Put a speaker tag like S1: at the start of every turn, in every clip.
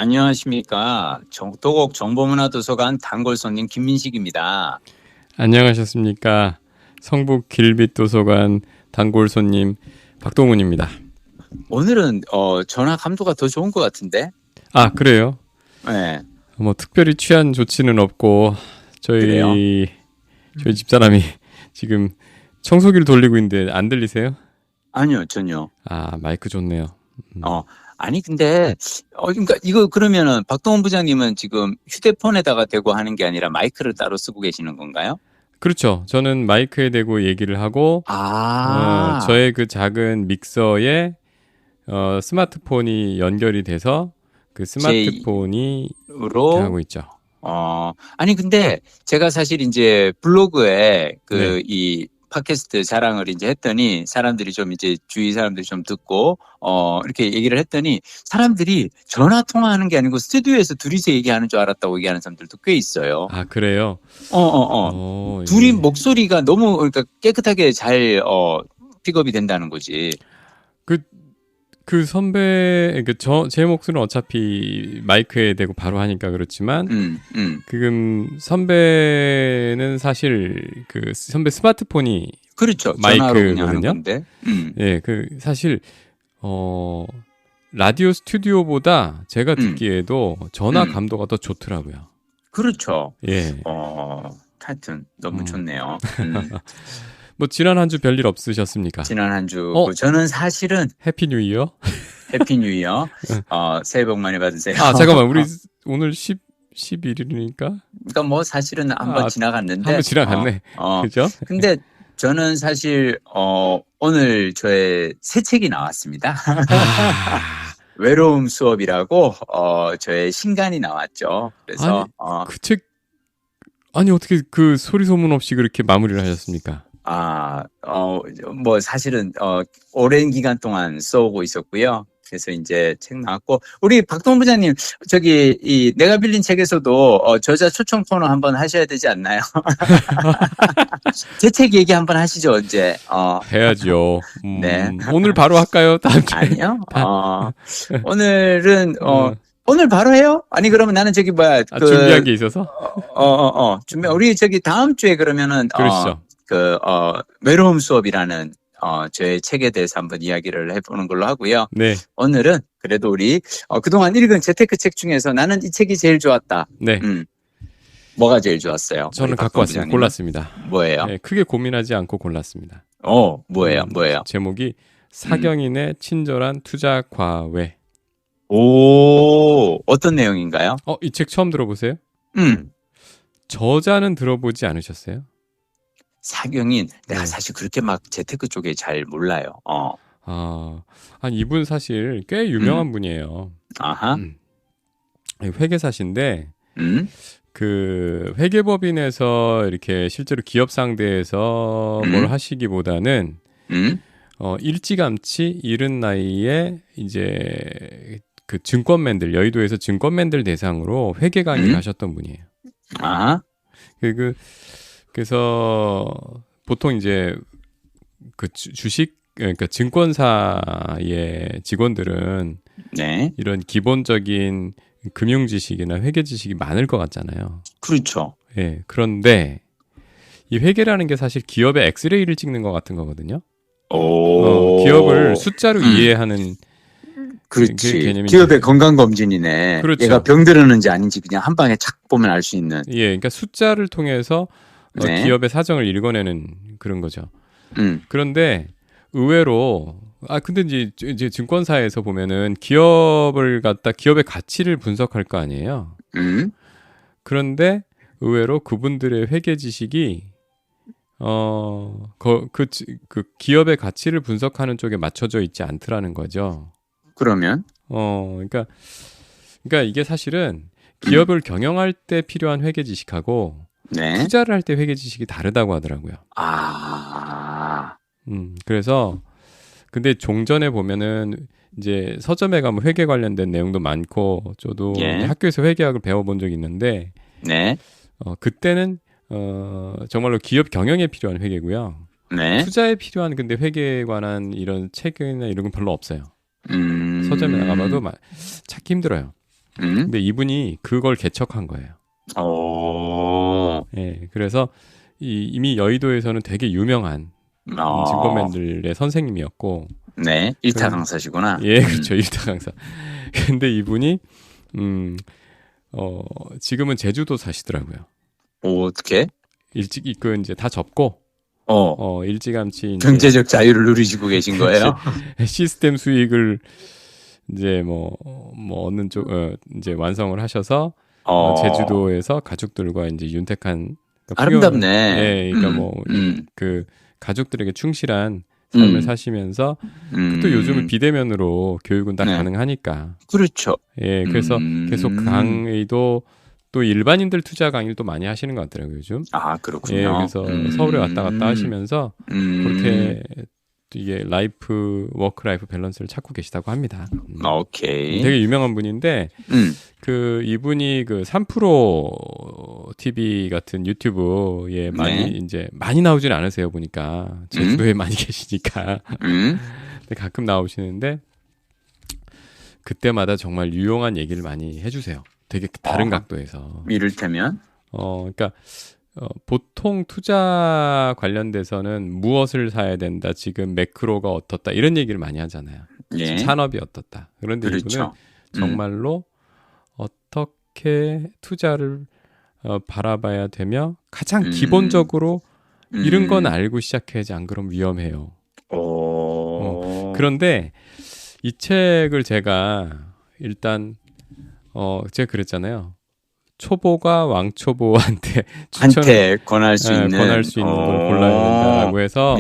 S1: 안녕하십니까. 도곡 정보문화도서관 단골 손님 김민식입니다.
S2: 안녕하셨습니까. 성북 길빛도서관 단골 손님 박동훈입니다.
S1: 오늘은 전화 감도가 더 좋은 것 같은데?
S2: 아, 그래요?
S1: 네.
S2: 뭐 특별히 취한 조치는 없고
S1: 그래요?
S2: 저희 집사람이 지금 청소기를 돌리고 있는데 안 들리세요?
S1: 아니요, 전혀.
S2: 아, 마이크 좋네요.
S1: 어, 아니, 근데, 그러니까 이거 그러면은 박동원 부장님은 지금 휴대폰에다가 대고 하는 게 아니라 마이크를 따로 쓰고 계시는 건가요?
S2: 그렇죠. 저는 마이크에 대고 얘기를 하고 저의 그 작은 믹서에 스마트폰이 연결이 돼서 그 스마트폰이 이렇게 하고 있죠.
S1: 아니, 근데 제가 사실 이제 블로그에
S2: 네.
S1: 이 팟캐스트 자랑을 이제 했더니 사람들이 좀 이제 주위 사람들이 좀 듣고, 이렇게 얘기를 했더니 사람들이 전화 통화하는 게 아니고 스튜디오에서 둘이서 얘기하는 줄 알았다고 얘기하는 사람들도 꽤 있어요.
S2: 아, 그래요?
S1: 둘이
S2: 예.
S1: 목소리가 너무 그러니까 깨끗하게 잘, 픽업이 된다는 거지.
S2: 그 선배, 제 목소리는 어차피 마이크에 대고 바로 하니까 그렇지만, 선배는 사실 그 선배 스마트폰이
S1: 그렇죠. 전화로 그냥 하는
S2: 마이크거든요.
S1: 건데.
S2: 예, 사실, 라디오 스튜디오보다 제가 듣기에도 전화 감도가 더 좋더라고요.
S1: 그렇죠.
S2: 예.
S1: 하여튼 너무 좋네요.
S2: 뭐 지난 한 주 별일 없으셨습니까?
S1: 지난 한 주, 저는 사실은
S2: 해피 뉴 이어?
S1: 해피 뉴 이어, 새해 복 많이 받으세요.
S2: 아, 잠깐만, 우리 오늘 11일이니까?
S1: 그러니까 뭐 사실은 한번 지나갔는데.
S2: 한번 지나갔네. 그죠?
S1: 근데 저는 사실, 오늘 저의 새 책이 나왔습니다. 외로움 수업이라고, 저의 신간이 나왔죠. 그래서,
S2: 그 책, 아니, 어떻게 그 소리 소문 없이 그렇게 마무리를 하셨습니까?
S1: 뭐 사실은 오랜 기간 동안 써오고 있었고요. 그래서 이제 책 나왔고, 우리 박동훈 부장님, 저기 내가 빌린 책에서도 저자 초청 토론 한번 하셔야 되지 않나요? 제 책 얘기 한번 하시죠, 언제?
S2: 해야죠.
S1: 네.
S2: 오늘 바로 할까요? 다음 주에?
S1: 아니요. 오늘은 오늘 바로 해요? 아니 그러면 나는 저기 뭐야
S2: 준비한 게 있어서?
S1: 우리 저기 다음 주에 그러면은
S2: 그러시죠.
S1: 외로움 수업이라는 저의 책에 대해서 한번 이야기를 해보는 걸로 하고요.
S2: 네.
S1: 오늘은 그래도 우리 그동안 읽은 재테크 책 중에서 나는 이 책이 제일 좋았다.
S2: 네.
S1: 뭐가 제일 좋았어요?
S2: 저는 갖고 왔습니다. 골랐습니다.
S1: 뭐예요?
S2: 네, 크게 고민하지 않고 골랐습니다.
S1: 뭐예요?
S2: 제목이 사경인의 친절한 투자 과외.
S1: 오, 어떤 내용인가요?
S2: 이 책 처음 들어보세요? 저자는 들어보지 않으셨어요?
S1: 사경인, 내가 사실 그렇게 막 재테크 쪽에 잘 몰라요.
S2: 아니, 이분 사실 꽤 유명한 분이에요.
S1: 아하.
S2: 회계사신데, 그 회계법인에서 이렇게 실제로 기업 상대에서 뭘 하시기보다는, 일찌감치 이른 나이에 이제 그 증권맨들, 여의도에서 증권맨들 대상으로 회계 강의를 하셨던 분이에요. 그래서 보통 이제 그 주식, 그러니까 증권사의 직원들은 이런 기본적인 금융 지식이나 회계 지식이 많을 것 같잖아요.
S1: 그렇죠.
S2: 예. 그런데 이 회계라는 게 사실 기업의 엑스레이를 찍는 것 같은 거거든요. 기업을 숫자로 이해하는
S1: 그렇지. 기업의 건강검진이네.
S2: 그렇죠.
S1: 얘가 병들었는지 아닌지 그냥 한 방에 착 보면 알 수 있는.
S2: 예, 그러니까 숫자를 통해서 기업의 사정을 읽어내는 그런 거죠. 그런데 의외로 근데 이제 증권사에서 보면은 기업의 가치를 분석할 거 아니에요. 그런데 의외로 그분들의 회계 지식이 그 기업의 가치를 분석하는 쪽에 맞춰져 있지 않더라는 거죠.
S1: 그러면?
S2: 그러니까 이게 사실은 기업을 경영할 때 필요한 회계 지식하고 투자를 할 때 회계 지식이 다르다고 하더라고요. 그래서 근데 종전에 보면은 이제 서점에 가면 회계 관련된 내용도 많고 저도 학교에서 회계학을 배워본 적이 있는데 그때는 정말로 기업 경영에 필요한 회계고요. 투자에 필요한 근데 회계에 관한 이런 책이나 이런 건 별로 없어요. 서점에 나가봐도 찾기 힘들어요. 근데 이분이 그걸 개척한 거예요. 예, 그래서 이미 여의도에서는 되게 유명한 증권맨들의 선생님이었고.
S1: 네, 일타 강사시구나.
S2: 예, 그렇죠. 일타 강사. 근데 이분이 지금은 제주도 사시더라고요.
S1: 어떻게?
S2: 일찍 이제 다 접고 일찌감치
S1: 경제적 자유를 누리시고 계신 거예요?
S2: 시스템 수익을 이제 어느 쪽 이제 완성을 하셔서 제주도에서 가족들과 이제 윤택한
S1: 아름답네.
S2: 예, 그러니까 그 가족들에게 충실한 삶을 사시면서 또 요즘은 비대면으로 교육은 다 가능하니까.
S1: 그렇죠.
S2: 예, 그래서 계속 강의도 또 일반인들 투자 강의를 또 많이 하시는 것 같더라고요, 요즘.
S1: 아, 그렇군요.
S2: 예, 그래서 서울에 왔다 갔다 하시면서 그렇게 이게 워크 라이프 밸런스를 찾고 계시다고 합니다.
S1: 오케이.
S2: 되게 유명한 분인데 이분이 그 3프로 TV 같은 유튜브에 많이 나오지는 않으세요, 보니까. 제주도에 많이 계시니까. 근데 가끔 나오시는데 그때마다 정말 유용한 얘기를 많이 해주세요. 되게 다른 각도에서.
S1: 이를테면?
S2: 그러니까 보통 투자 관련돼서는 무엇을 사야 된다, 지금 매크로가 어떻다 이런 얘기를 많이 하잖아요. 지금 산업이 어떻다. 그런데 이분은 정말로 어떻게 투자를 바라봐야 되며 가장 기본적으로 이런 건 알고 시작해야지, 안 그러면 위험해요. 그런데 이 책을 제가 일단 제가 그랬잖아요. 초보가 왕초보한테
S1: 권할 수 있는
S2: 걸 골라야 된다라고 해서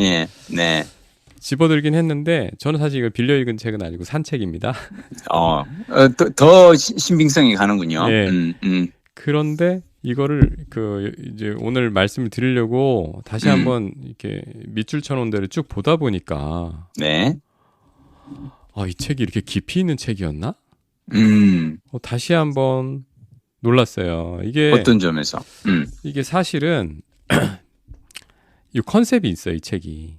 S2: 집어들긴 했는데, 저는 사실 이걸 빌려 읽은 책은 아니고 산 책입니다.
S1: 더 신빙성이 가는군요.
S2: 예. 그런데 이거를 이제 오늘 말씀을 드리려고 다시 한번 이렇게 밑줄 쳐놓은 데를 쭉 보다 보니까 이 책이 이렇게 깊이 있는 책이었나? 다시 한번 놀랐어요. 이게
S1: 어떤 점에서?
S2: 이게 사실은 이 컨셉이 있어요, 이 책이.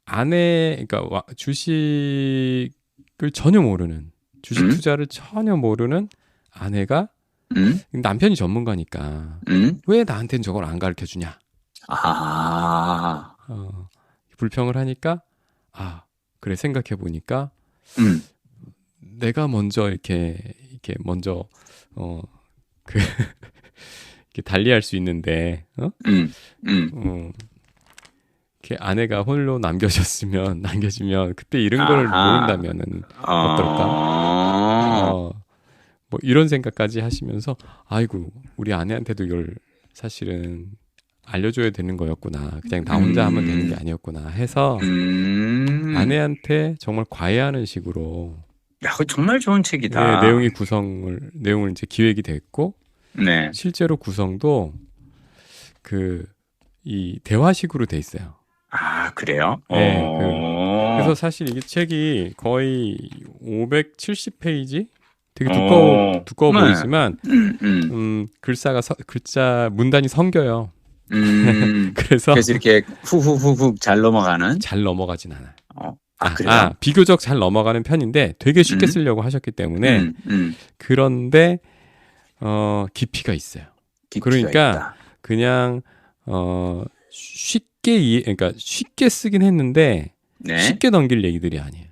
S2: 그러니까 주식을 전혀 모르는, 주식 투자를 전혀 모르는 아내가 남편이 전문가니까 왜 나한테는 저걸 안 가르쳐 주냐? 불평을 하니까 그래, 생각해 보니까 내가 먼저 이렇게 먼저 이렇게 달리할 수 있는데 이렇게 아내가 홀로 남겨지면 그때 이런 걸 모른다면은 어떨까? 뭐 이런 생각까지 하시면서 아이고, 우리 아내한테도 이걸 사실은 알려줘야 되는 거였구나, 그냥 나 혼자 하면 되는 게 아니었구나 해서 아내한테 정말 과외하는 식으로.
S1: 야, 그거 정말 좋은 책이다.
S2: 내용을 이제 기획이 됐고, 실제로 구성도 이 대화식으로 돼 있어요.
S1: 그래요?
S2: 그래서 사실 이 책이 거의 570페이지? 되게 두꺼워 보이지만 글자 문단이 성겨요. 그래서
S1: 이렇게 후후후후 잘 넘어가는?
S2: 잘 넘어가진 않아요.
S1: 그래요?
S2: 비교적 잘 넘어가는 편인데 되게 쉽게 쓰려고 하셨기 때문에. 그런데 깊이가 있어요. 그러니까
S1: 있다.
S2: 그냥 그러니까 쉽게 쓰긴 했는데 쉽게 넘길 얘기들이 아니에요.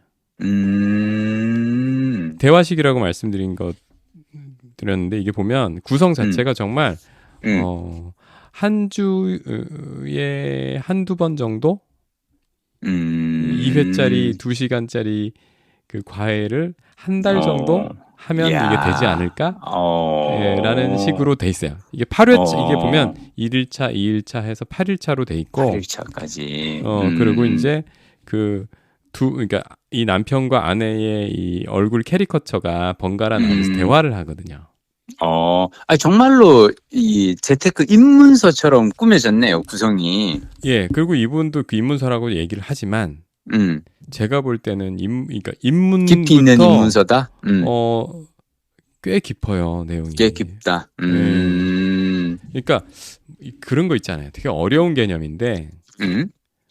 S2: 대화식이라고 드렸는데 이게 보면 구성 자체가 정말 한 주에 한두 번 정도 2회짜리 2시간짜리 그 과외를 한 달 정도 하면 이게 되지 않을까? 라는 식으로 돼 있어요. 이게 8회차, 이게 보면 1일차, 2일차 해서 8일차로 돼 있고
S1: 8일차까지.
S2: 그리고 이제 그러니까 이 남편과 아내의 이 얼굴 캐리커처가 번갈아 나면서 대화를 하거든요.
S1: 정말로 이 재테크 입문서처럼 꾸며졌네요, 구성이.
S2: 예, 그리고 이분도 그 입문서라고 얘기를 하지만 제가 볼 때는 그러니까 입문부터
S1: 깊이 있는 입문서다.
S2: 꽤 깊어요, 내용이.
S1: 꽤 깊다.
S2: 그러니까 그런 거 있잖아요. 되게 어려운 개념인데,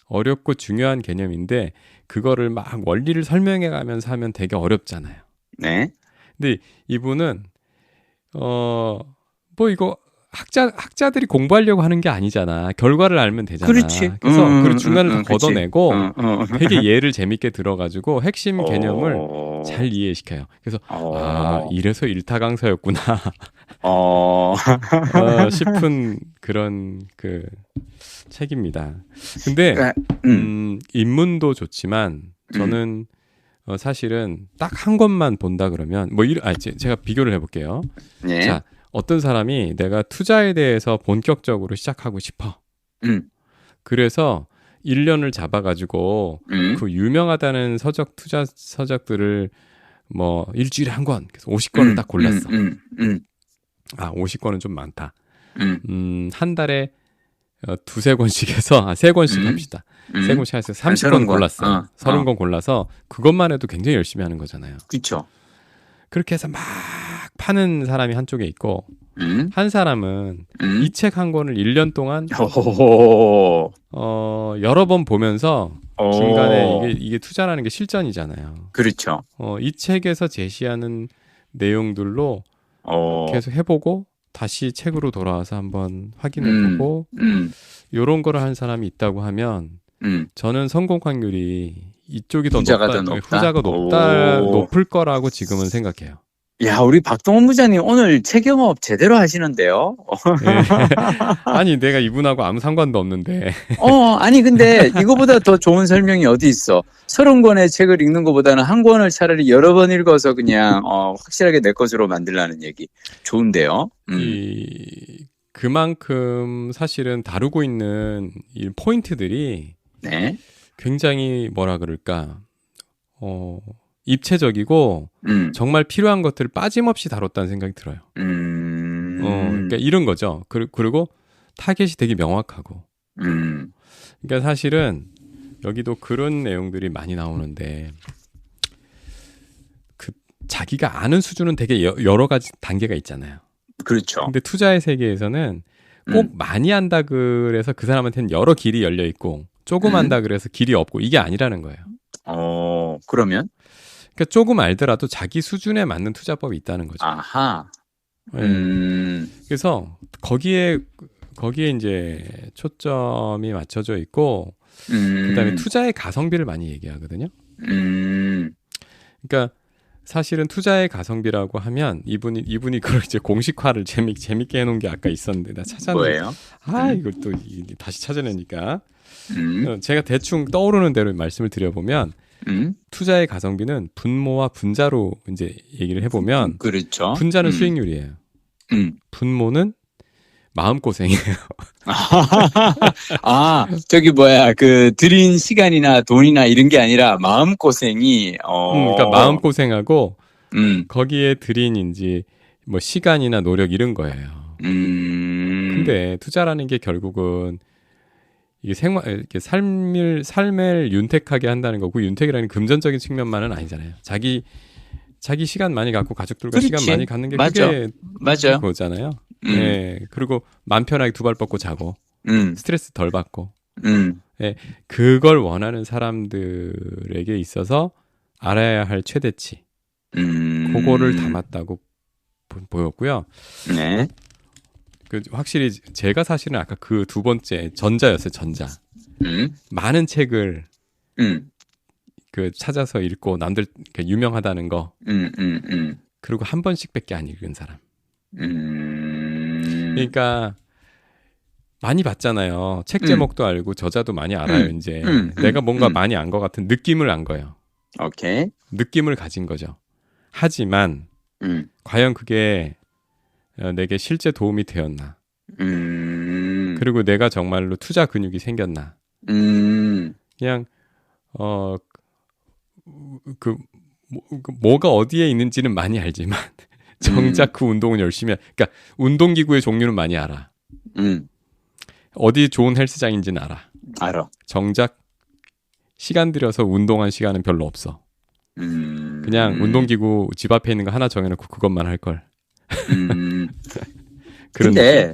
S2: 어렵고 중요한 개념인데 그거를 막 원리를 설명해 가면서 하면 되게 어렵잖아요. 근데 이분은 뭐 이거 학자들이 공부하려고 하는 게 아니잖아. 결과를 알면 되잖아.
S1: 그렇지.
S2: 그래서 그 중간을 다
S1: 그치.
S2: 걷어내고 되게 예를 재밌게 들어가지고 핵심 개념을 잘 이해시켜요. 그래서 이래서 일타강사였구나 싶은 그런 그 책입니다. 근데 입문도 좋지만 저는 사실은 딱 한 권만 본다 그러면 제가 비교를 해볼게요.
S1: 네.
S2: 자, 어떤 사람이 내가 투자에 대해서 본격적으로 시작하고 싶어. 그래서 1년을 잡아가지고 그 유명하다는 투자 서적들을 뭐 일주일에 한 권, 그래서 50권을 딱 골랐어. 50권은 좀 많다. 한 달에 두세 권씩 해서 세 권씩 합시다. 세 권씩 해서 30권 골랐어. 30권 골라서 그것만 해도 굉장히 열심히 하는 거잖아요.
S1: 그렇죠.
S2: 그렇게 해서 막 파는 사람이 한쪽에 있고 한 사람은 이 책 한 권을 1년 동안 여러 번 보면서 중간에 이게 투자라는 게 실전이잖아요.
S1: 그렇죠.
S2: 이 책에서 제시하는 내용들로 계속 해보고 다시 책으로 돌아와서 한번 확인해보고 이런 거를 한 사람이 있다고 하면 저는 성공 확률이 이쪽이 더
S1: 후자가
S2: 높을 거라고 지금은 생각해요.
S1: 야, 우리 박동원 부장님 오늘 책 영업 제대로 하시는데요.
S2: 네. 아니, 내가 이분하고 아무 상관도 없는데.
S1: 아니 근데 이거보다 더 좋은 설명이 어디 있어? 30권의 책을 읽는 것보다는 한 권을 차라리 여러 번 읽어서 그냥 확실하게 내 것으로 만들라는 얘기. 좋은데요.
S2: 그만큼 사실은 다루고 있는 이 포인트들이
S1: 네.
S2: 굉장히 뭐라 그럴까 입체적이고 정말 필요한 것들을 빠짐없이 다뤘다는 생각이 들어요. 그러니까 이런 거죠. 그리고 타겟이 되게 명확하고. 그러니까 사실은 여기도 그런 내용들이 많이 나오는데 그 자기가 아는 수준은 되게 여러 가지 단계가 있잖아요.
S1: 그렇죠.
S2: 근데 투자의 세계에서는 꼭 많이 안다 그래서 그 사람한테는 여러 길이 열려 있고 조금 안다 그래서 길이 없고 이게 아니라는 거예요.
S1: 그러면?
S2: 그러니까 조금 알더라도 자기 수준에 맞는 투자법이 있다는 거죠.
S1: 아하.
S2: 그래서 거기에 이제 초점이 맞춰져 있고 그다음에 투자의 가성비를 많이 얘기하거든요. 그러니까 사실은 투자의 가성비라고 하면 이분이 그걸 이제 공식화를 재밌게 해놓은 게 아까 있었는데 나 찾았는데
S1: 뭐예요?
S2: 이걸 또 다시 찾아내니까 제가 대충 떠오르는 대로 말씀을 드려보면 투자의 가성비는 분모와 분자로 이제 얘기를 해보면
S1: 그렇죠.
S2: 분자는 수익률이에요. 분모는 마음고생이에요.
S1: 들인 시간이나 돈이나 이런 게 아니라 마음고생이,
S2: 그러니까 마음고생하고, 거기에 들인 뭐 시간이나 노력 이런 거예요. 근데 투자라는 게 결국은 이게 이렇게 삶을 윤택하게 한다는 거고, 윤택이라는 금전적인 측면만은 아니잖아요. 자기 시간 많이 갖고 가족들과
S1: 그렇지.
S2: 시간 많이 갖는 게
S1: 맞아.
S2: 그거잖아요. 네. 그리고 마음 편하게 두 발 뻗고 자고 스트레스 덜 받고 네. 그걸 원하는 사람들에게 있어서 알아야 할 최대치 그거를 담았다고 보였고요.
S1: 네.
S2: 확실히 제가 사실은 아까 그 두 번째 전자였어요. 전자. 많은 책을 찾아서 읽고 남들 유명하다는 거 그리고 한 번씩밖에 안 읽은 사람. 그러니까 많이 봤잖아요. 책 제목도 알고 저자도 많이 알아요. 이제 내가 뭔가 많이 안 것 같은 느낌을 안 거예요.
S1: 오케이.
S2: 느낌을 가진 거죠. 하지만 과연 그게 내게 실제 도움이 되었나? 그리고 내가 정말로 투자 근육이 생겼나? 그냥 뭐가 어디에 있는지는 많이 알지만 정작 그 운동은 열심히 그러니까 운동기구의 종류는 많이 알아. 어디 좋은 헬스장인지는 알아. 정작 시간 들여서 운동한 시간은 별로 없어. 그냥 운동기구 집 앞에 있는 거 하나 정해놓고 그것만 할 걸.
S1: 근데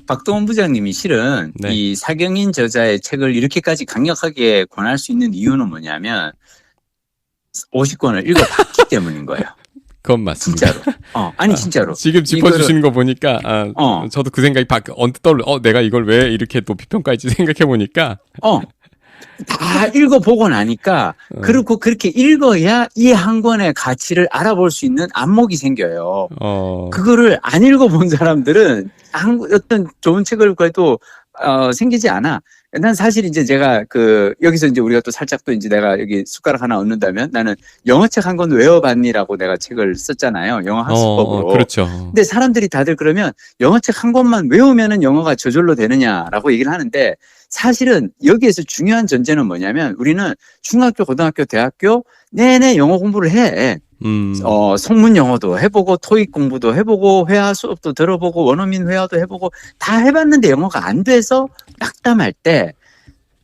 S1: 박동원 부장님이 실은
S2: 네.
S1: 이 사경인 저자의 책을 이렇게까지 강력하게 권할 수 있는 이유는 뭐냐면 50권을 읽어봤기 때문인 거예요.
S2: 그건 맞습니다.
S1: 진짜로. 아니 진짜로.
S2: 지금 짚어주시는 거 보니까 저도 그 생각이 언뜻 떠올려. 내가 이걸 왜 이렇게 높이 평가했지 생각해 보니까.
S1: 다 읽어보고 나니까 그리고 그렇게 읽어야 이 한 권의 가치를 알아볼 수 있는 안목이 생겨요. 그거를 안 읽어본 사람들은 어떤 좋은 책을 그래도 생기지 않아. 난 사실 이제 제가 여기서 이제 우리가 또 살짝 또 이제 내가 여기 숟가락 하나 얹는다면 나는 영어 책 한 권 외워봤니라고 내가 책을 썼잖아요. 영어 학습법으로.
S2: 그렇죠.
S1: 근데 사람들이 다들 그러면 영어 책 한 권만 외우면은 영어가 저절로 되느냐라고 얘기를 하는데 사실은 여기에서 중요한 전제는 뭐냐면 우리는 중학교, 고등학교, 대학교 내내 영어 공부를 해. 성문 영어도 해보고 토익 공부도 해보고 회화 수업도 들어보고 원어민 회화도 해보고 다 해봤는데 영어가 안 돼서 낙담할 때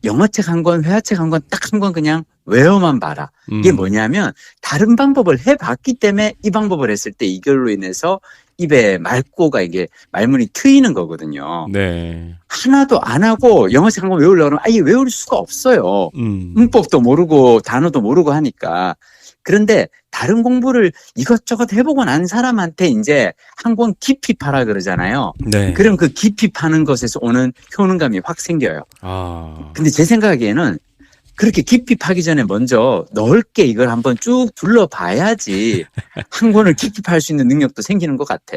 S1: 영어책 한 권, 회화책 한 권 딱 한 권 그냥 외워만 봐라. 이게 뭐냐면 다른 방법을 해봤기 때문에 이 방법을 했을 때 이걸로 인해서 입에 맑고가 이게 말문이 트이는 거거든요.
S2: 네.
S1: 하나도 안 하고 영어책 한 권 외우려고 하면 아예 외울 수가 없어요. 문법도 모르고 단어도 모르고 하니까. 그런데 다른 공부를 이것저것 해보고 난 사람한테 이제 한 권 깊이 파라 그러잖아요.
S2: 네.
S1: 그럼 그 깊이 파는 것에서 오는 효능감이 확 생겨요. 근데 제 생각에는 그렇게 깊이 파기 전에 먼저 넓게 이걸 한번 쭉 둘러봐야지 한 권을 깊이 팔 수 있는 능력도 생기는 것 같아.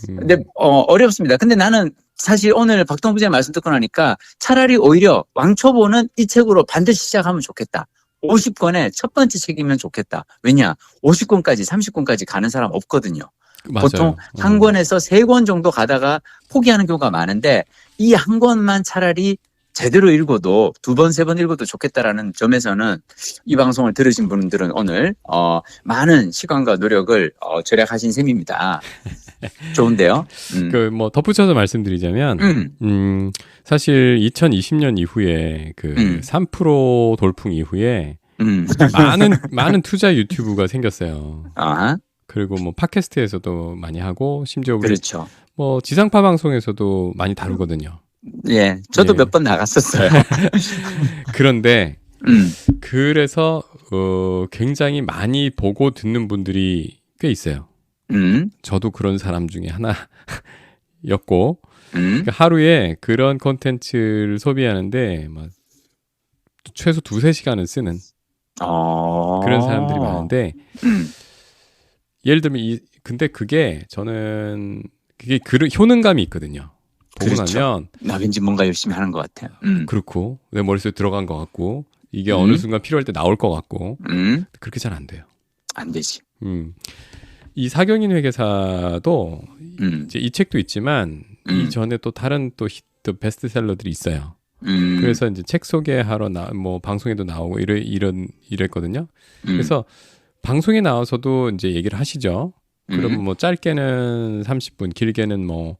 S1: 근데 어렵습니다. 근데 나는 사실 오늘 박동훈 부장님 말씀 듣고 나니까 차라리 오히려 왕초보는 이 책으로 반드시 시작하면 좋겠다. 50권의 첫 번째 책이면 좋겠다. 왜냐? 50권까지 30권까지 가는 사람 없거든요.
S2: 맞아요.
S1: 보통 한 권에서 3권 정도 가다가 포기하는 경우가 많은데 이 한 권만 차라리 제대로 읽어도 2번, 3번 읽어도 좋겠다라는 점에서는 이 방송을 들으신 분들은 오늘 많은 시간과 노력을 절약하신 셈입니다. 좋은데요?
S2: 뭐 덧붙여서 말씀드리자면 사실 2020년 이후에 3% 돌풍 이후에 많은 투자 유튜브가 생겼어요. 그리고 뭐 팟캐스트에서도 많이 하고 심지어 우리
S1: 그렇죠.
S2: 뭐 지상파 방송에서도 많이 다루거든요.
S1: 예, 저도 몇 번 나갔었어요.
S2: 그런데 그래서 굉장히 많이 보고 듣는 분들이 꽤 있어요. 저도 그런 사람 중에 하나였고 그러니까 하루에 그런 콘텐츠를 소비하는데 막 최소 2-3시간은 쓰는 그런 사람들이 많은데 예를 들면 근데 그게 저는 그게 효능감이 있거든요. 보고
S1: 그렇죠.
S2: 나면
S1: 나 왠지 뭔가 열심히 하는 것 같아요.
S2: 그렇고 내 머릿속에 들어간 것 같고 이게 어느 순간 필요할 때 나올 것 같고 그렇게 잘 안 돼요.
S1: 안 되지.
S2: 이 사경인 회계사도 이제 이 책도 있지만 이전에 또 다른 또 히트 베스트셀러들이 있어요. 그래서 이제 책 소개하러 뭐 방송에도 나오고 이랬거든요. 그래서 방송에 나와서도 이제 얘기를 하시죠. 그러면 뭐 짧게는 30분, 길게는 뭐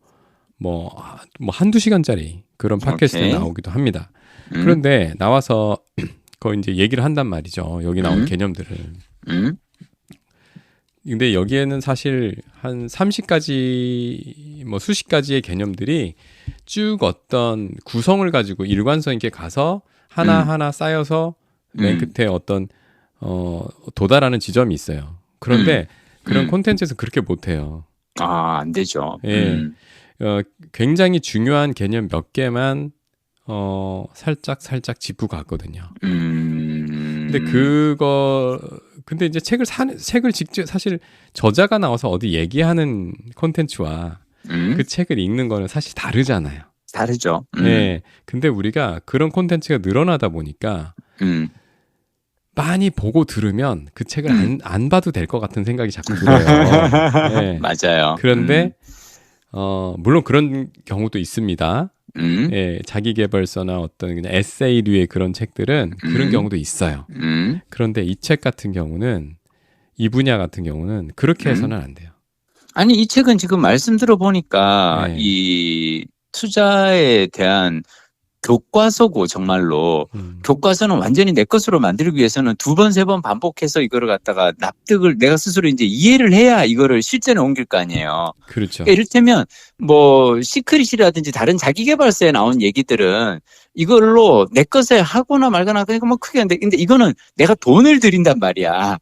S2: 한두 시간짜리 그런 팟캐스트 나오기도 합니다. 그런데 나와서 거의 이제 얘기를 한단 말이죠. 여기 나온 개념들을. 근데 여기에는 사실 한 30가지, 뭐 수십 가지의 개념들이 쭉 어떤 구성을 가지고 일관성 있게 가서 하나하나 쌓여서 맨 끝에 어떤, 도달하는 지점이 있어요. 그런데 그런 콘텐츠에서 그렇게 못해요.
S1: 안 되죠.
S2: 예. 굉장히 중요한 개념 몇 개만, 살짝 짚고 갔거든요. 근데 이제 책을 직접 사실 저자가 나와서 어디 얘기하는 콘텐츠와 그 책을 읽는 거는 사실 다르잖아요.
S1: 다르죠.
S2: 네. 근데 우리가 그런 콘텐츠가 늘어나다 보니까 많이 보고 들으면 그 책을 안 봐도 될 것 같은 생각이 자꾸 들어요. 네.
S1: 맞아요.
S2: 그런데 물론 그런 경우도 있습니다. 예, 자기계발서나 어떤 그냥 에세이류의 그런 책들은 그런 경우도 있어요. 그런데 이 책 같은 경우는 이 분야 같은 경우는 그렇게 해서는 안 돼요.
S1: 아니 이 책은 지금 말씀 들어보니까 이 투자에 대한 교과서고 정말로 교과서는 완전히 내 것으로 만들기 위해서는 2번, 3번 반복해서 이거를 갖다가 납득을 내가 스스로 이제 이해를 해야 이거를 실전에 옮길 거 아니에요.
S2: 그렇죠.
S1: 그러니까 이를테면 뭐 시크릿이라든지 다른 자기계발서에 나온 얘기들은 이걸로 내 것에 하거나 말거나 그러니까 뭐 크게 한데 근데 이거는 내가 돈을 들인단 말이야.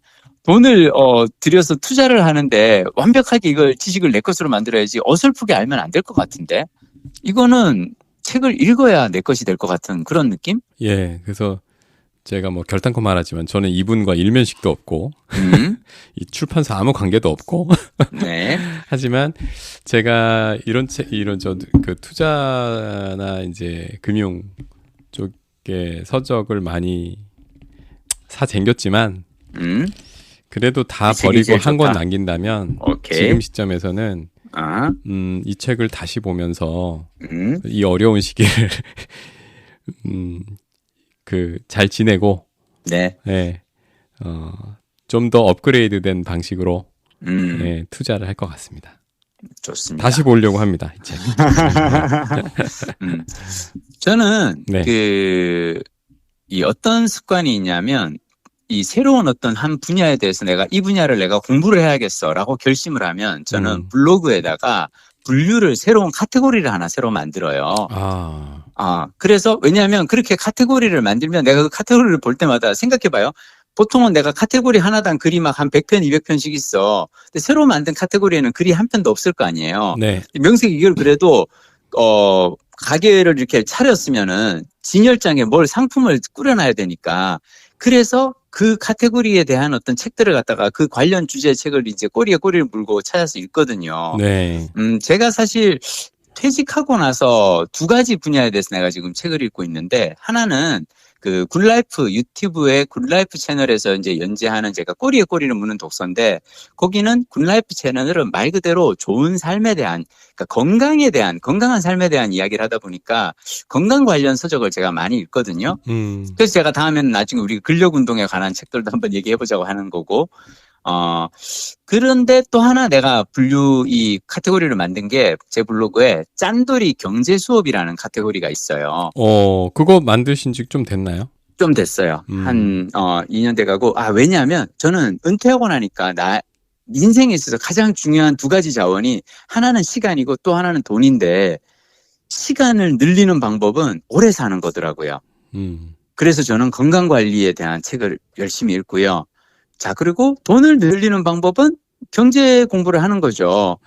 S1: 돈을 들여서 투자를 하는데 완벽하게 이걸 지식을 내 것으로 만들어야지 어설프게 알면 안 될 것 같은데 이거는 책을 읽어야 내 것이 될 것 같은 그런 느낌?
S2: 예, 그래서 제가 뭐 결단코 말하지만 저는 이분과 일면식도 없고 이 출판사 아무 관계도 없고
S1: 네.
S2: 하지만 제가 이런 그 투자나 이제 금융 쪽의 서적을 많이 사 쟁겼지만 그래도 다 버리고 한 권 남긴다면
S1: 오케이.
S2: 지금 시점에서는 이 책을 다시 보면서 이 어려운 시기를 그 잘 지내고
S1: 네.
S2: 네. 좀 더 업그레이드된 방식으로 네, 투자를 할 것 같습니다.
S1: 좋습니다.
S2: 다시 보려고 합니다. 이 책.
S1: 저는
S2: 네.
S1: 이 어떤 습관이 있냐면 이 새로운 어떤 한 분야에 대해서 내가 이 분야를 내가 공부를 해야겠어라고 결심을 하면 저는 블로그에다가 분류를 새로운 카테고리를 하나 새로 만들어요. 그래서 왜냐하면 그렇게 카테고리를 만들면 내가 그 카테고리를 볼 때마다 생각해봐요. 보통은 내가 카테고리 하나당 글이 막 한 100편, 200편씩 있어. 근데 새로 만든 카테고리에는 글이 한 편도 없을 거 아니에요.
S2: 네.
S1: 명색이 이걸 그래도 가게를 이렇게 차렸으면은 진열장에 뭘 상품을 꾸려놔야 되니까 그래서 그 카테고리에 대한 어떤 책들을 갖다가 그 관련 주제의 책을 이제 꼬리에 꼬리를 물고 찾아서 읽거든요.
S2: 네.
S1: 제가 사실 퇴직하고 나서 두 가지 분야에 대해서 내가 지금 책을 읽고 있는데 하나는 그 굿라이프 유튜브의 굿라이프 채널에서 이제 연재하는 제가 꼬리에 꼬리를 무는 독서인데 거기는 굿라이프 채널은 말 그대로 좋은 삶에 대한 그러니까 건강에 대한 건강한 삶에 대한 이야기를 하다 보니까 건강 관련 서적을 제가 많이 읽거든요. 그래서 제가 다음에는 나중에 우리 근력 운동에 관한 책들도 한번 얘기해 보자고 하는 거고 그런데 또 하나 내가 이 카테고리를 만든 게 제 블로그에 짠돌이 경제 수업이라는 카테고리가 있어요.
S2: 그거 만드신 지 좀 됐나요?
S1: 좀 됐어요. 한 2년 돼가고 왜냐하면 저는 은퇴하고 나니까 인생에 있어서 가장 중요한 두 가지 자원이 하나는 시간이고 또 하나는 돈인데 시간을 늘리는 방법은 오래 사는 거더라고요. 그래서 저는 건강 관리에 대한 책을 열심히 읽고요. 자, 그리고 돈을 늘리는 방법은 경제 공부를 하는 거죠.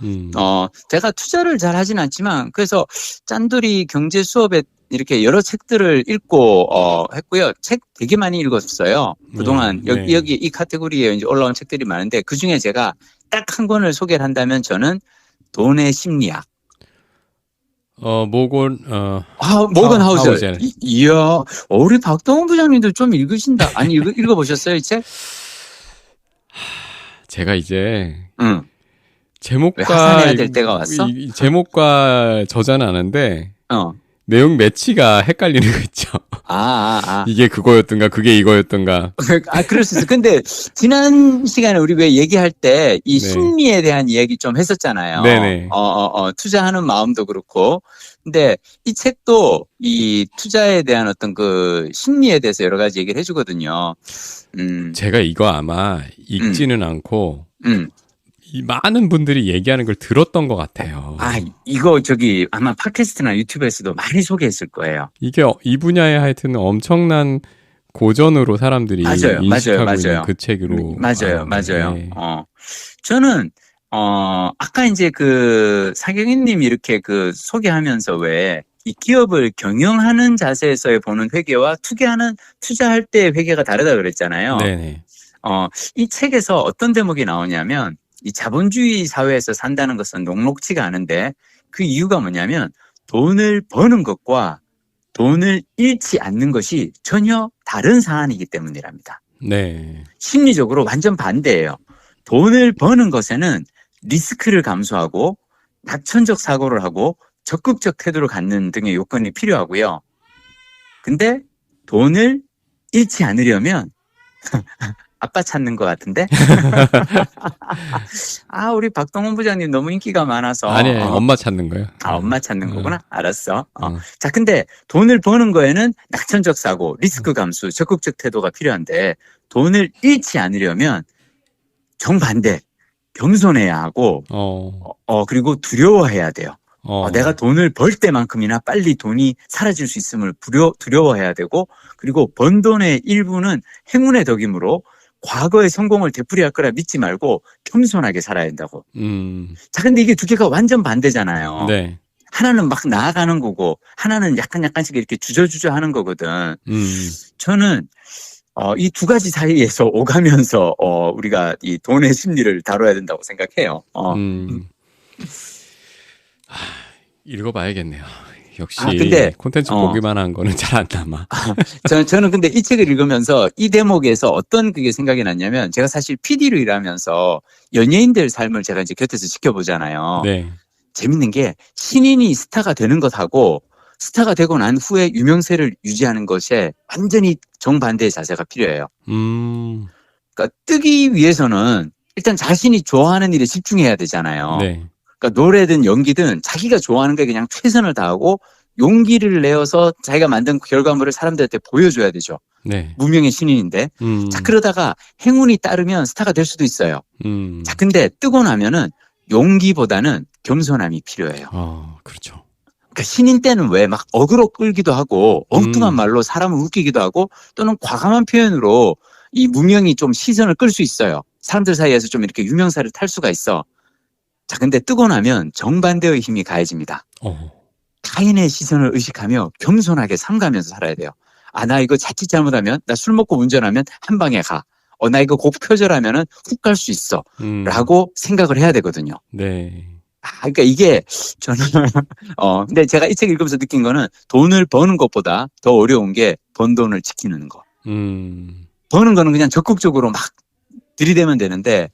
S1: 제가 투자를 잘 하진 않지만, 그래서 짠돌이 경제 수업에 이렇게 여러 책들을 읽고, 했고요. 책 되게 많이 읽었어요. 그동안 여기 이 카테고리에 이제 올라온 책들이 많은데, 그 중에 제가 딱 한 권을 소개를 한다면 저는 돈의 심리학.
S2: 모건
S1: 하우저. 이야, 우리 박동원 부장님도 좀 읽으신다. 아니, 읽어보셨어요, 이 책?
S2: 제가 이제
S1: 제목과 하산해야 될 때가 왔어?
S2: 제목과 저자는 아는데 내용 매치가 헷갈리는 거 있죠. 이게 그거였던가 그게 이거였던가.
S1: 그럴 수 있어. 근데 지난 시간에 우리 왜 얘기할 때 이 심리에 대한 이야기 좀 했었잖아요.
S2: 네네.
S1: 투자하는 마음도 그렇고. 근데 이 책도 이 투자에 대한 어떤 그 심리에 대해서 여러 가지 얘기를 해주거든요.
S2: 제가 이거 아마 읽지는 않고 이 많은 분들이 얘기하는 걸 들었던 것 같아요.
S1: 이거 아마 팟캐스트나 유튜브에서도 많이 소개했을 거예요.
S2: 이게 이 분야에 하여튼 엄청난 고전으로 사람들이 인식하고 있는 그 책으로.
S1: 맞아요. 네. 저는 아까 이제 그 사경희님 이렇게 그 소개하면서 왜 이 기업을 경영하는 자세에서의 보는 회계와 투자할 때의 회계가 다르다 그랬잖아요.
S2: 네네.
S1: 이 책에서 어떤 대목이 나오냐면 이 자본주의 사회에서 산다는 것은 녹록지가 않은데 그 이유가 뭐냐면 돈을 버는 것과 돈을 잃지 않는 것이 전혀 다른 사안이기 때문이랍니다.
S2: 네.
S1: 심리적으로 완전 반대예요. 돈을 버는 것에는 리스크를 감수하고 낙천적 사고를 하고 적극적 태도를 갖는 등의 요건이 필요하고요. 근데 돈을 잃지 않으려면 아빠 찾는 것 같은데? 우리 박동원 부장님 너무 인기가 많아서.
S2: 아니에요. 엄마 찾는 거예요.
S1: 엄마 찾는 거구나? 알았어. 자, 근데 돈을 버는 거에는 낙천적 사고, 리스크 감수, 적극적 태도가 필요한데 돈을 잃지 않으려면 정반대, 겸손해야 하고, 그리고 두려워해야 돼요. 내가 돈을 벌 때만큼이나 빨리 돈이 사라질 수 있음을 두려워해야 되고, 그리고 번 돈의 일부는 행운의 덕이므로 과거의 성공을 되풀이할 거라 믿지 말고 겸손하게 살아야 된다고. 자, 근데 이게 두 개가 완전 반대잖아요.
S2: 네.
S1: 하나는 막 나아가는 거고 하나는 약간씩 이렇게 주저주저 하는 거거든. 저는 이 두 가지 사이에서 오가면서 우리가 이 돈의 심리를 다뤄야 된다고 생각해요.
S2: 읽어봐야겠네요. 역시
S1: 근데
S2: 콘텐츠 보기만 한 거는 잘 안 남아.
S1: 저는 근데 이 책을 읽으면서 이 대목에서 어떤 그게 생각이 났냐면 제가 사실 PD로 일하면서 연예인들 삶을 제가 이제 곁에서 지켜보잖아요.
S2: 네.
S1: 재밌는 게 신인이 스타가 되는 것하고 스타가 되고 난 후에 유명세를 유지하는 것에 완전히 정반대의 자세가 필요해요. 그러니까 뜨기 위해서는 일단 자신이 좋아하는 일에 집중해야 되잖아요.
S2: 네.
S1: 그러니까 노래든 연기든 자기가 좋아하는 거에 그냥 최선을 다하고 용기를 내어서 자기가 만든 결과물을 사람들한테 보여줘야 되죠.
S2: 네.
S1: 무명의 신인인데. 자, 그러다가 행운이 따르면 스타가 될 수도 있어요. 자, 근데 뜨고 나면은 용기보다는 겸손함이 필요해요.
S2: 그렇죠.
S1: 그러니까 신인 때는 왜 막 어그로 끌기도 하고 엉뚱한 말로 사람을 웃기기도 하고 또는 과감한 표현으로 이 무명이 좀 시선을 끌 수 있어요. 사람들 사이에서 좀 이렇게 유명세를 탈 수가 있어. 자, 근데 뜨고 나면 정반대의 힘이 가해집니다. 타인의 시선을 의식하며 겸손하게 삼가면서 살아야 돼요. 나 이거 자칫 잘못하면, 나 술 먹고 운전하면 한 방에 가. 나 이거 곡 표절하면은 훅 갈 수 있어. 라고 생각을 해야 되거든요.
S2: 네.
S1: 그러니까 이게 저는, 근데 제가 이 책 읽으면서 느낀 거는 돈을 버는 것보다 더 어려운 게 번 돈을 지키는 거. 버는 거는 그냥 적극적으로 막 들이대면 되는데,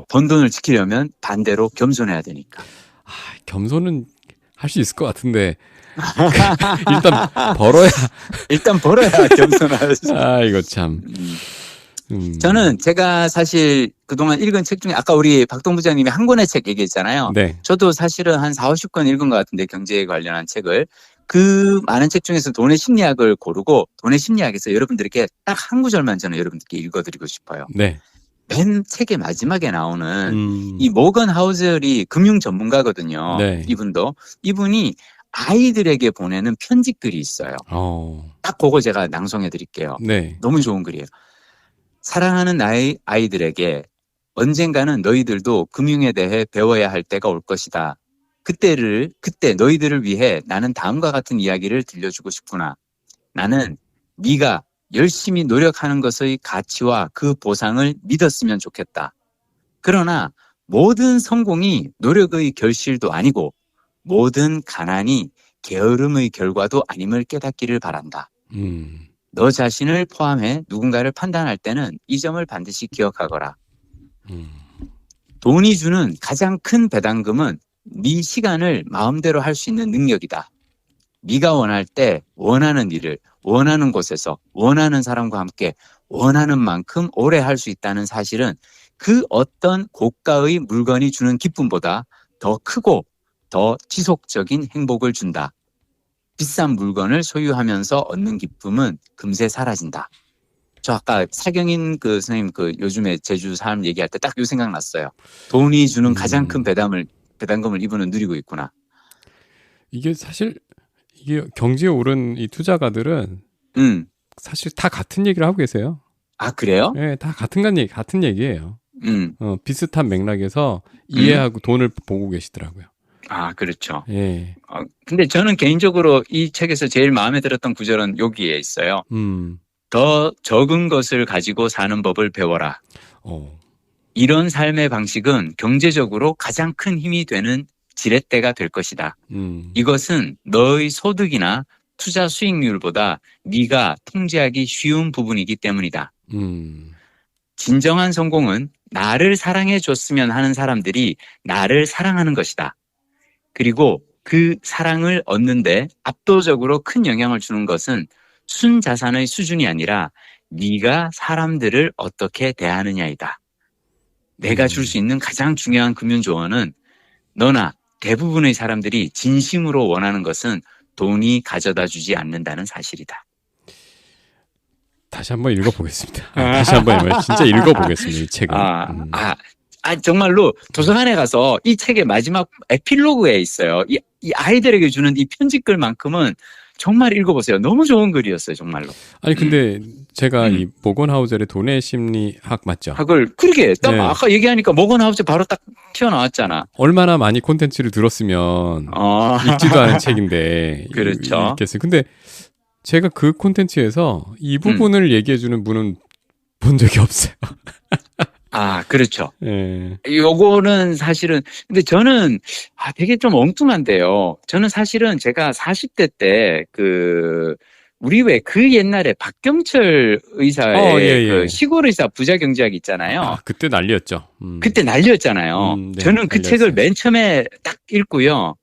S1: 번 돈을 지키려면 반대로 겸손해야 되니까.
S2: 겸손은 할 수 있을 것 같은데 일단 벌어야 겸손하지. 이거 참.
S1: 저는 제가 사실 그동안 읽은 책 중에 아까 우리 박동 부장님이 한 권의 책 얘기했잖아요.
S2: 네.
S1: 저도 사실은 한 40~50권 읽은 것 같은데 경제에 관련한 책을. 그 많은 책 중에서 돈의 심리학을 고르고 돈의 심리학에서 여러분들에게 딱 한 구절만 저는 여러분들께 읽어드리고 싶어요.
S2: 네.
S1: 맨 책의 마지막에 나오는 이 모건 하우젤이 금융 전문가거든요.
S2: 네.
S1: 이분이 아이들에게 보내는 편지글이 있어요. 딱 그거 제가 낭송해 드릴게요.
S2: 네.
S1: 너무 좋은 글이에요. 사랑하는 나의 아이들에게 언젠가는 너희들도 금융에 대해 배워야 할 때가 올 것이다. 그때 너희들을 위해 나는 다음과 같은 이야기를 들려주고 싶구나. 나는 네가 열심히 노력하는 것의 가치와 그 보상을 믿었으면 좋겠다. 그러나 모든 성공이 노력의 결실도 아니고 모든 가난이 게으름의 결과도 아님을 깨닫기를 바란다. 너 자신을 포함해 누군가를 판단할 때는 이 점을 반드시 기억하거라. 돈이 주는 가장 큰 배당금은 네 시간을 마음대로 할 수 있는 능력이다. 네가 원할 때 원하는 일을 원하는 곳에서 원하는 사람과 함께 원하는 만큼 오래 할 수 있다는 사실은 그 어떤 고가의 물건이 주는 기쁨보다 더 크고 더 지속적인 행복을 준다. 비싼 물건을 소유하면서 얻는 기쁨은 금세 사라진다. 저 아까 사경인 그 선생님 그 요즘에 제주 삶 얘기할 때 딱 요 생각 났어요. 돈이 주는 가장 큰 배당금을 이분은 누리고 있구나.
S2: 이게 사실 이게 경제에 오른 이 투자가들은 사실 다 같은 얘기를 하고 계세요.
S1: 그래요?
S2: 네, 다 같은 얘기예요. 비슷한 맥락에서 이해하고 돈을 보고 계시더라고요.
S1: 그렇죠.
S2: 예.
S1: 근데 저는 개인적으로 이 책에서 제일 마음에 들었던 구절은 여기에 있어요. 더 적은 것을 가지고 사는 법을 배워라. 이런 삶의 방식은 경제적으로 가장 큰 힘이 되는 지렛대가 될 것이다. 이것은 너의 소득이나 투자 수익률보다 네가 통제하기 쉬운 부분이기 때문이다. 진정한 성공은 나를 사랑해 줬으면 하는 사람들이 나를 사랑하는 것이다. 그리고 그 사랑을 얻는데 압도적으로 큰 영향을 주는 것은 순자산의 수준이 아니라 네가 사람들을 어떻게 대하느냐이다. 내가 줄 수 있는 가장 중요한 금융 조언은 너나 대부분의 사람들이 진심으로 원하는 것은 돈이 가져다 주지 않는다는 사실이다.
S2: 다시 한번 읽어보겠습니다. 다시 한번 진짜 읽어보겠습니다. 이 책을.
S1: 정말로 도서관에 가서 이 책의 마지막 에필로그에 있어요. 이 아이들에게 주는 이 편지글만큼은 정말 읽어보세요. 너무 좋은 글이었어요, 정말로.
S2: 아니 근데 제가 이 모건하우젤의 도내 심리학 맞죠?
S1: 학을 그러게 딱
S2: 네.
S1: 아까 얘기하니까 모건하우젤 바로 딱 튀어나왔잖아.
S2: 얼마나 많이 콘텐츠를 들었으면 읽지도 않은 책인데
S1: 그렇죠.
S2: 읽겠어요. 근데 제가 그 콘텐츠에서 이 부분을 얘기해주는 분은 본 적이 없어요.
S1: 아, 그렇죠.
S2: 예.
S1: 요거는 사실은, 근데 저는, 되게 좀 엉뚱한데요. 저는 사실은 제가 40대 때, 우리 왜 그 옛날에 박경철 의사의
S2: 예.
S1: 그 시골 의사 부자 경제학 있잖아요.
S2: 그때 난리였죠.
S1: 그때 난리였잖아요.
S2: 네,
S1: 저는 그
S2: 난리였어요.
S1: 책을 맨 처음에 딱 읽고요.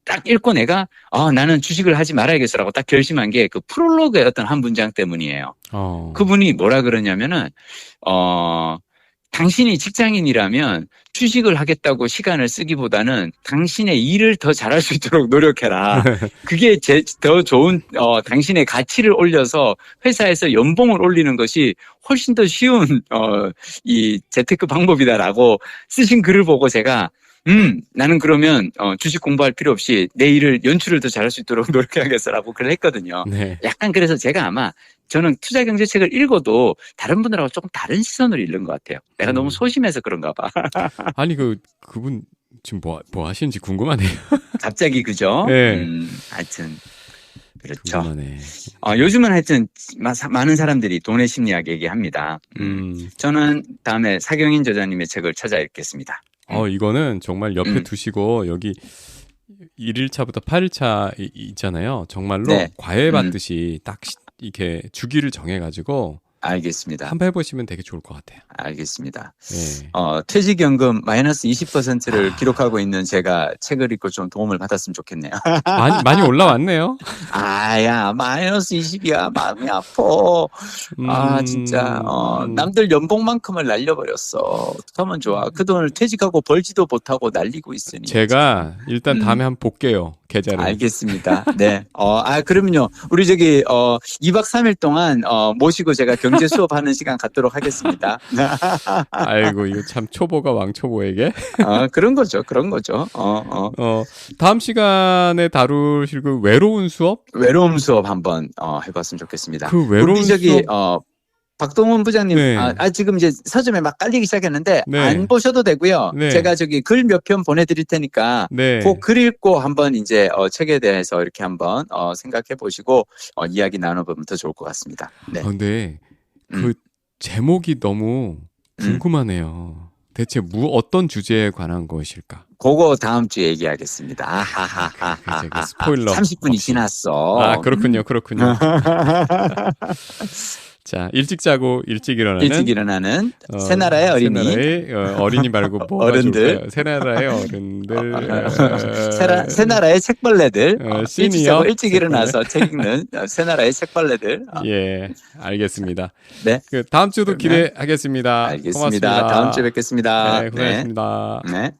S1: 딱 읽고 내가, 나는 주식을 하지 말아야겠어라고 딱 결심한 게 그 프롤로그의 어떤 한 문장 때문이에요. 그분이 뭐라 그러냐면은, 당신이 직장인이라면 주식을 하겠다고 시간을 쓰기보다는 당신의 일을 더 잘할 수 있도록 노력해라. 그게 더 좋은, 당신의 가치를 올려서 회사에서 연봉을 올리는 것이 훨씬 더 쉬운, 이 재테크 방법이다라고 쓰신 글을 보고 제가 나는 그러면 주식 공부할 필요 없이 내 일을 연출을 더 잘할 수 있도록 노력해야겠어라고 글을 했거든요.
S2: 네.
S1: 약간 그래서 제가 아마 저는 투자 경제 책을 읽어도 다른 분들하고 조금 다른 시선으로 읽는 것 같아요. 내가 너무 소심해서 그런가 봐.
S2: 아니 그분 지금 뭐 하시는지 궁금하네요.
S1: 갑자기 그죠?
S2: 네.
S1: 하여튼 그렇죠.
S2: 궁금하네.
S1: 요즘은 하여튼 많은 사람들이 돈의 심리학 얘기합니다. 저는 다음에 사경인 저자님의 책을 찾아 읽겠습니다.
S2: 이거는 정말 옆에 두시고 여기 1일차부터 8일차 있잖아요. 정말로
S1: 네.
S2: 과외받듯이 딱 이렇게 주기를 정해가지고
S1: 알겠습니다.
S2: 한번 해보시면 되게 좋을 것 같아요.
S1: 알겠습니다.
S2: 네.
S1: 퇴직연금 마이너스 20%를 기록하고 있는 제가 책을 읽고 좀 도움을 받았으면 좋겠네요.
S2: 많이 올라왔네요.
S1: 야, 마이너스 20이야. 마음이 아파. 진짜, 남들 연봉만큼을 날려버렸어. 어떡하면 좋아. 그 돈을 퇴직하고 벌지도 못하고 날리고 있으니.
S2: 제가 일단 다음에 한번 볼게요. 계좌를.
S1: 알겠습니다. 네. 그러면요. 우리 2박 3일 동안, 모시고 제가 경제 수업하는 시간 갖도록 하겠습니다.
S2: 아이고, 이거 참 초보가 왕초보에게.
S1: 그런 거죠. 그런 거죠.
S2: 다음 시간에 다루실 그 외로운 수업?
S1: 외로움 수업 한번, 해봤으면 좋겠습니다.
S2: 그 외로운 수업?
S1: 박동원 부장님,
S2: 네.
S1: 지금 이제 서점에 막 깔리기 시작했는데,
S2: 네.
S1: 안 보셔도 되고요.
S2: 네.
S1: 제가 글 몇 편 보내드릴 테니까,
S2: 네.
S1: 그 글 읽고 한번 이제, 책에 대해서 이렇게 한번, 생각해 보시고, 이야기 나눠보면 더 좋을 것 같습니다. 네.
S2: 근데, 그 제목이 너무 궁금하네요. 대체 어떤 주제에 관한 것일까?
S1: 그거 다음 주에 얘기하겠습니다.
S2: 스포일러.
S1: 30분이 지났어.
S2: 그렇군요. 자, 일찍 자고 일찍 일어나는
S1: 새나라의 어린이.
S2: 새나라의 어린이 말고 뭐가
S1: 어른들.
S2: 좋을까요? 새나라의 어른들.
S1: 새나라의 책벌레들. 일찍 자고 일찍
S2: 책벌레.
S1: 일어나서 책 읽는 새나라의 책벌레들.
S2: 예, 알겠습니다.
S1: 네.
S2: 다음 주도 기대하겠습니다.
S1: 알겠습니다.
S2: 고맙습니다.
S1: 다음 주에 뵙겠습니다.
S2: 네, 고생하셨습니다.
S1: 네.